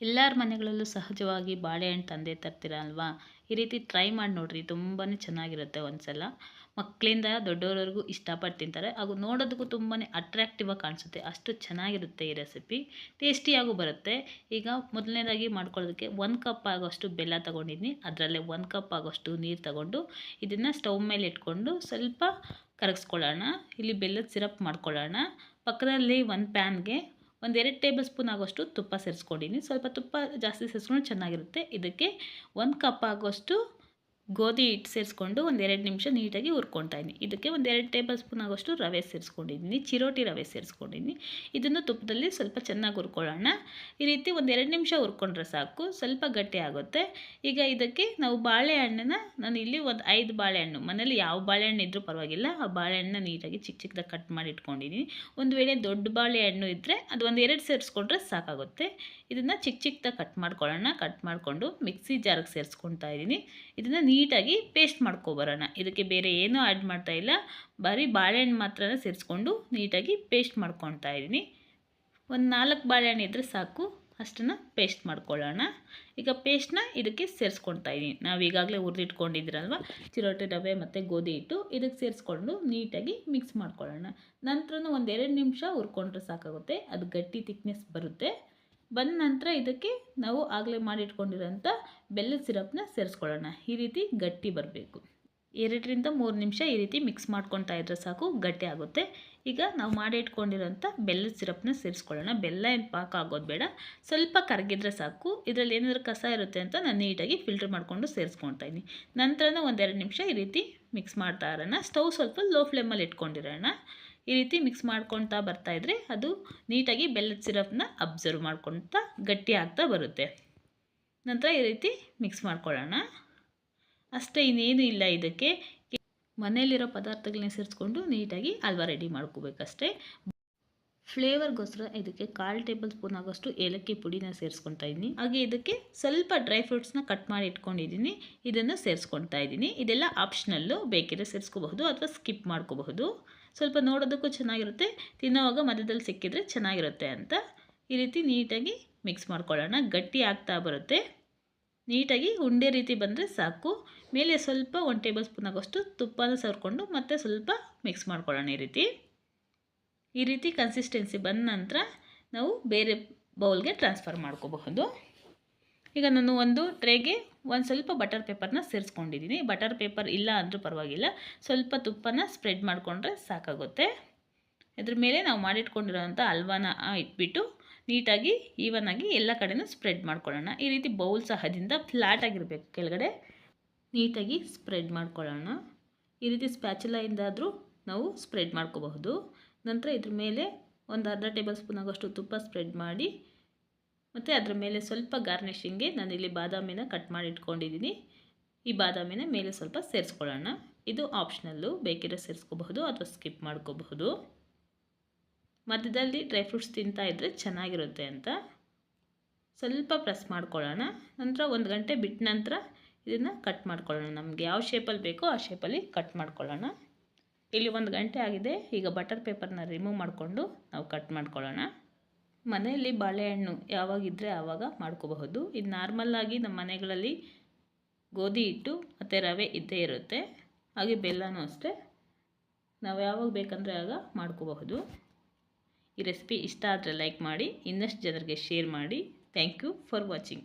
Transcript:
ಎಲ್ಲರ ಮನೆಗಳಲ್ಲೂ ಸಹಜವಾಗಿ ಬಾಳೆಹಣ್ಣು ತಂದೇ ತರ್ತೀರ ಅಲ್ವಾ? ಈ ರೀತಿ ಟ್ರೈ ಮಾಡಿ ನೋಡಿರಿ, ತುಂಬಾ ಚೆನ್ನಾಗಿರುತ್ತೆ. ಒಂದ್ಸಲ ಮಕ್ಕಳಿಂದ ದೊಡ್ಡವರವರೆಗೂ ಇಷ್ಟಪಟ್ಟು ತಿಂತಾರೆ. ಹಾಗೂ ನೋಡೋದಕ್ಕೂ ತುಂಬಾ ಅಟ್ರಾಕ್ಟಿವ್ ಆಗಿ ಕಾಣಿಸುತ್ತೆ. ಅಷ್ಟು ಚೆನ್ನಾಗಿರುತ್ತೆ ಈ ರೆಸಿಪಿ, ಟೇಸ್ಟಿಯಾಗೂ ಬರುತ್ತೆ. ಈಗ ಮೊದಲನೇದಾಗಿ ಮಾಡ್ಕೊಳ್ಳೋದಕ್ಕೆ 1 ಕಪ್ ಆಗೋಷ್ಟು ಬೆಲ್ಲ ತೊಗೊಂಡಿದ್ದೀನಿ. ಅದರಲ್ಲೇ 1 ಕಪ್ ಆಗೋಷ್ಟು ನೀರು ತಗೊಂಡು ಇದನ್ನು ಸ್ಟವ್ ಮೇಲೆ ಇಟ್ಕೊಂಡು ಸ್ವಲ್ಪ ಕರಗಿಸ್ಕೊಳ್ಳೋಣ. ಇಲ್ಲಿ ಬೆಲ್ಲದ ಸಿರಪ್ ಮಾಡ್ಕೊಳ್ಳೋಣ. ಪಕ್ಕದಲ್ಲಿ ಒಂದು ಪ್ಯಾನ್ಗೆ 1-2 ಟೇಬಲ್ ಸ್ಪೂನ್ ಆಗೋಷ್ಟು ತುಪ್ಪ ಸೇರಿಸ್ಕೊಂಡಿದ್ದೀನಿ. ಸ್ವಲ್ಪ ತುಪ್ಪ ಜಾಸ್ತಿ ಸೇರಿಸ್ಕೊಂಡು ಚೆನ್ನಾಗಿರುತ್ತೆ. ಇದಕ್ಕೆ 1 ಕಪ್ ಆಗೋಷ್ಟು ಗೋಧಿ ಹಿಟ್ಟು ಸೇರಿಸ್ಕೊಂಡು 1-2 ನಿಮಿಷ ನೀಟಾಗಿ ಹುರ್ಕೊಳ್ತಾ ಇದ್ದೀನಿ. ಇದಕ್ಕೆ 1-2 ಟೇಬಲ್ ಸ್ಪೂನ್ ಆಗೋಷ್ಟು ರವೆ ಸೇರಿಸ್ಕೊಂಡಿದ್ದೀನಿ, ಚಿರೋಟಿ ರವೆ ಸೇರಿಸ್ಕೊಂಡಿದ್ದೀನಿ. ಇದನ್ನು ತುಪ್ಪದಲ್ಲಿ ಸ್ವಲ್ಪ ಚೆನ್ನಾಗಿ ಹುರ್ಕೊಳ್ಳೋಣ. ಈ ರೀತಿ 1-2 ನಿಮಿಷ ಹುರ್ಕೊಂಡ್ರೆ ಸಾಕು, ಸ್ವಲ್ಪ ಗಟ್ಟಿ ಆಗುತ್ತೆ. ಈಗ ಇದಕ್ಕೆ ನಾವು ಬಾಳೆಹಣ್ಣನ್ನು, ನಾನು ಇಲ್ಲಿ ಒಂದು 5 ಬಾಳೆಹಣ್ಣು, ಮನೇಲಿ ಯಾವ ಬಾಳೆಹಣ್ಣು ಇದ್ದರೂ ಪರವಾಗಿಲ್ಲ, ಆ ಬಾಳೆಹಣ್ಣನ್ನ ನೀಟಾಗಿ ಚಿಕ್ಕ ಚಿಕ್ಕದಾಗಿ ಕಟ್ ಮಾಡಿ ಇಟ್ಕೊಂಡಿದ್ದೀನಿ. ಒಂದು ವೇಳೆ ದೊಡ್ಡ ಬಾಳೆಹಣ್ಣು ಇದ್ದರೆ ಅದು 1-2 ಸೇರಿಸ್ಕೊಂಡ್ರೆ ಸಾಕಾಗುತ್ತೆ. ಇದನ್ನು ಚಿಕ್ಕ ಚಿಕ್ಕದಾಗಿ ಕಟ್ ಮಾಡ್ಕೊಳ್ಳೋಣ. ಕಟ್ ಮಾಡಿಕೊಂಡು ಮಿಕ್ಸಿ ಜಾರ್ಗೆ ಸೇರಿಸ್ಕೊಳ್ತಾ ಇದ್ದೀನಿ. ಇದನ್ನು ನೀಟಾಗಿ ಪೇಸ್ಟ್ ಮಾಡ್ಕೊಬರೋಣ. ಇದಕ್ಕೆ ಬೇರೆ ಏನೂ ಆ್ಯಡ್ ಮಾಡ್ತಾ ಇಲ್ಲ, ಬರೀ ಬಾಳೆಹಣ್ಣು ಮಾತ್ರ ಸೇರಿಸ್ಕೊಂಡು ನೀಟಾಗಿ ಪೇಸ್ಟ್ ಮಾಡ್ಕೊಳ್ತಾ ಇದ್ದೀನಿ. ಒಂದು 4 ಬಾಳೆಹಣ್ಣು ಇದ್ದರೆ ಸಾಕು, ಅಷ್ಟನ್ನು ಪೇಸ್ಟ್ ಮಾಡ್ಕೊಳ್ಳೋಣ. ಈಗ ಪೇಸ್ಟ್ನ ಇದಕ್ಕೆ ಸೇರಿಸ್ಕೊಳ್ತಾ ಇದ್ದೀನಿ. ನಾವು ಈಗಾಗಲೇ ಹುರಿದಿಟ್ಕೊಂಡಿದ್ದೀರಲ್ವ ಚಿರೋಟಿ ರವೆ ಮತ್ತು ಗೋಧಿ ಹಿಟ್ಟು, ಇದಕ್ಕೆ ಸೇರಿಸ್ಕೊಂಡು ನೀಟಾಗಿ ಮಿಕ್ಸ್ ಮಾಡ್ಕೊಳ್ಳೋಣ. ನಂತರ 1-2 ನಿಮಿಷ ಹುರ್ಕೊಂಡ್ರೆ ಸಾಕಾಗುತ್ತೆ, ಅದು ಗಟ್ಟಿ ತಿಕ್ನೆಸ್ ಬರುತ್ತೆ. ಬಂದ ನಂತರ ಇದಕ್ಕೆ ನಾವು ಆಗಲೇ ಮಾಡಿಟ್ಕೊಂಡಿರೋಂಥ ಬೆಲ್ಲದ ಸಿರಪ್ನ ಸೇರಿಸ್ಕೊಳ್ಳೋಣ. ಈ ರೀತಿ ಗಟ್ಟಿ ಬರಬೇಕು. 2-3 ನಿಮಿಷ ಈ ರೀತಿ ಮಿಕ್ಸ್ ಮಾಡ್ಕೊತಾ ಇದ್ದರೆ ಸಾಕು, ಗಟ್ಟಿ ಆಗುತ್ತೆ. ಈಗ ನಾವು ಮಾಡಿ ಇಟ್ಕೊಂಡಿರೋಂಥ ಬೆಲ್ಲದ ಸಿರಪ್ನ ಸೇರಿಸ್ಕೊಳ್ಳೋಣ. ಬೆಲ್ಲ ಏನು ಪಾಕ ಆಗೋದು ಬೇಡ, ಸ್ವಲ್ಪ ಕರಗಿದ್ರೆ ಸಾಕು. ಇದರಲ್ಲಿ ಏನಾದರೂ ಕಸ ಇರುತ್ತೆ ಅಂತ ನಾನು ನೀಟಾಗಿ ಫಿಲ್ಟರ್ ಮಾಡಿಕೊಂಡು ಸೇರಿಸ್ಕೊಳ್ತಾ ಇದ್ದೀನಿ. ನಂತರ 1-2 ನಿಮಿಷ ಈ ರೀತಿ ಮಿಕ್ಸ್ ಮಾಡ್ತಾ ಇರೋಣ. ಸ್ಟವ್ ಸ್ವಲ್ಪ ಲೋ ಫ್ಲೇಮಲ್ಲಿ ಇಟ್ಕೊಂಡಿರೋಣ. ಈ ರೀತಿ ಮಿಕ್ಸ್ ಮಾಡ್ಕೊಳ್ತಾ ಬರ್ತಾಯಿದ್ರೆ ಅದು ನೀಟಾಗಿ ಬೆಲ್ಲದ ಸಿರಪ್ನ ಅಬ್ಸರ್ವ್ ಮಾಡ್ಕೊಳ್ತಾ ಗಟ್ಟಿ ಆಗ್ತಾ ಬರುತ್ತೆ. ನಂತರ ಈ ರೀತಿ ಮಿಕ್ಸ್ ಮಾಡ್ಕೊಳ್ಳೋಣ. ಅಷ್ಟೇ, ಇನ್ನೇನು ಇಲ್ಲ. ಇದಕ್ಕೆ ಮನೆಯಲ್ಲಿರೋ ಪದಾರ್ಥಗಳನ್ನ ಸೇರಿಸ್ಕೊಂಡು ನೀಟಾಗಿ ಹಲ್ವಾ ರೆಡಿ ಮಾಡ್ಕೋಬೇಕಷ್ಟೇ. ಫ್ಲೇವರ್ಗೋಸ್ಕರ ಇದಕ್ಕೆ 1/4 ಟೇಬಲ್ ಸ್ಪೂನ್ ಆಗೋಷ್ಟು ಏಲಕ್ಕಿ ಪುಡಿನ ಸೇರಿಸ್ಕೊಳ್ತಾ ಇದ್ದೀನಿ. ಹಾಗೆ ಇದಕ್ಕೆ ಸ್ವಲ್ಪ ಡ್ರೈ ಫ್ರೂಟ್ಸ್ನ ಕಟ್ ಮಾಡಿ ಇಟ್ಕೊಂಡಿದ್ದೀನಿ, ಇದನ್ನು ಸೇರಿಸ್ಕೊಳ್ತಾ ಇದ್ದೀನಿ. ಇದೆಲ್ಲ ಆಪ್ಷನಲ್ಲು, ಬೇಕಿದ್ರೆ ಸೇರಿಸ್ಕೋಬಹುದು ಅಥವಾ ಸ್ಕಿಪ್ ಮಾಡ್ಕೋಬಹುದು. ಸ್ವಲ್ಪ ನೋಡೋದಕ್ಕೂ ಚೆನ್ನಾಗಿರುತ್ತೆ, ತಿನ್ನೋವಾಗ ಮಧ್ಯದಲ್ಲಿ ಸಿಕ್ಕಿದ್ರೆ ಚೆನ್ನಾಗಿರುತ್ತೆ ಅಂತ. ಈ ರೀತಿ ನೀಟಾಗಿ ಮಿಕ್ಸ್ ಮಾಡ್ಕೊಳ್ಳೋಣ. ಗಟ್ಟಿ ಆಗ್ತಾ ಬರುತ್ತೆ, ನೀಟಾಗಿ ಉಂಡೆ ರೀತಿ ಬಂದರೆ ಸಾಕು. ಮೇಲೆ ಸ್ವಲ್ಪ 1 ಟೇಬಲ್ ಸ್ಪೂನ್ ಆಗೋಷ್ಟು ತುಪ್ಪನ ಸೇರಿಕೊಂಡು ಮತ್ತೆ ಸ್ವಲ್ಪ ಮಿಕ್ಸ್ ಮಾಡ್ಕೊಳ್ಳೋಣ. ಈ ರೀತಿ ಕನ್ಸಿಸ್ಟೆನ್ಸಿ ಬಂದ ನಂತರ ನಾವು ಬೇರೆ ಬೌಲ್ಗೆ ಟ್ರಾನ್ಸ್ಫರ್ ಮಾಡ್ಕೋಬಹುದು. ಈಗ ನಾನು ಒಂದು ಟ್ರೇಗೆ ಒಂದು ಸ್ವಲ್ಪ ಬಟರ್ ಪೇಪರ್ನ ಸೇರಿಸ್ಕೊಂಡಿದ್ದೀನಿ. ಬಟರ್ ಪೇಪರ್ ಇಲ್ಲ ಅಂದರೂ ಪರವಾಗಿಲ್ಲ, ಸ್ವಲ್ಪ ತುಪ್ಪನ ಸ್ಪ್ರೆಡ್ ಮಾಡಿಕೊಂಡ್ರೆ ಸಾಕಾಗುತ್ತೆ. ಇದ್ರ ಮೇಲೆ ನಾವು ಮಾಡಿಟ್ಕೊಂಡಿರೋಂಥ ಹಲ್ವಾನ ಇಟ್ಬಿಟ್ಟು ನೀಟಾಗಿ ಈವನಾಗಿ ಎಲ್ಲ ಕಡೆನೂ ಸ್ಪ್ರೆಡ್ ಮಾಡ್ಕೊಳ್ಳೋಣ. ಈ ರೀತಿ ಬೌಲ್ ಸಹದಿಂದ ಫ್ಲ್ಯಾಟಾಗಿರಬೇಕು, ಕೆಳಗಡೆ ನೀಟಾಗಿ ಸ್ಪ್ರೆಡ್ ಮಾಡ್ಕೊಳ್ಳೋಣ. ಈ ರೀತಿ ಸ್ಪ್ಯಾಚುಲಾಯಿಂದಾದರೂ ನಾವು ಸ್ಪ್ರೆಡ್ ಮಾಡ್ಕೋಬಹುದು. ನಂತರ ಇದ್ರ ಮೇಲೆ ಒಂದು ಅರ್ಧ ಟೇಬಲ್ ಸ್ಪೂನ್ ಆಗೋಷ್ಟು ತುಪ್ಪ ಸ್ಪ್ರೆಡ್ ಮಾಡಿ, ಮತ್ತು ಅದರ ಮೇಲೆ ಸ್ವಲ್ಪ ಗಾರ್ನಿಷಿಂಗ್ಗೆ ನಾನಿಲ್ಲಿ ಬಾದಾಮಿನ ಕಟ್ ಮಾಡಿ ಇಟ್ಕೊಂಡಿದ್ದೀನಿ. ಈ ಬಾದಾಮಿನ ಮೇಲೆ ಸ್ವಲ್ಪ ಸೇರಿಸ್ಕೊಳ್ಳೋಣ. ಇದು ಆಪ್ಷನಲ್ಲು, ಬೇಕಿದ್ರೆ ಸೇರಿಸ್ಕೋಬಹುದು ಅಥವಾ ಸ್ಕಿಪ್ ಮಾಡ್ಕೋಬಹುದು. ಮಧ್ಯದಲ್ಲಿ ಡ್ರೈ ಫ್ರೂಟ್ಸ್ ತಿಂತಾ ಇದ್ದರೆ ಚೆನ್ನಾಗಿರುತ್ತೆ ಅಂತ ಸ್ವಲ್ಪ ಪ್ರೆಸ್ ಮಾಡ್ಕೊಳ್ಳೋಣ. ನಂತರ 1 ಗಂಟೆ ಬಿಟ್ಟ ನಂತರ ಇದನ್ನು ಕಟ್ ಮಾಡ್ಕೊಳ್ಳೋಣ. ನಮಗೆ ಯಾವ ಶೇಪಲ್ಲಿ ಬೇಕೋ ಆ ಶೇಪಲ್ಲಿ ಕಟ್ ಮಾಡ್ಕೊಳ್ಳೋಣ. ಇಲ್ಲಿ 1 ಗಂಟೆ ಆಗಿದೆ. ಈಗ ಬಟರ್ ಪೇಪರ್ನ ರಿಮೂವ್ ಮಾಡಿಕೊಂಡು ನಾವು ಕಟ್ ಮಾಡ್ಕೊಳ್ಳೋಣ. ಮನೆಯಲ್ಲಿ ಬಾಳೆಹಣ್ಣು ಯಾವಾಗಿದ್ದರೆ ಆವಾಗ ಮಾಡ್ಕೋಬಹುದು. ಇದು ನಾರ್ಮಲ್ಲಾಗಿ ನಮ್ಮ ಮನೆಗಳಲ್ಲಿ ಗೋಧಿ ಹಿಟ್ಟು ಮತ್ತು ರವೆ ಇದ್ದೇ ಇರುತ್ತೆ, ಹಾಗೆ ಬೆಲ್ಲನೂ ಅಷ್ಟೇ. ನಾವು ಯಾವಾಗ ಬೇಕಂದರೆ ಆಗ ಮಾಡ್ಕೋಬಹುದು. ಈ ರೆಸಿಪಿ ಇಷ್ಟ ಆದರೆ ಲೈಕ್ ಮಾಡಿ, ಇನ್ನಷ್ಟು ಜನರಿಗೆ ಶೇರ್ ಮಾಡಿ. Thank you for watching.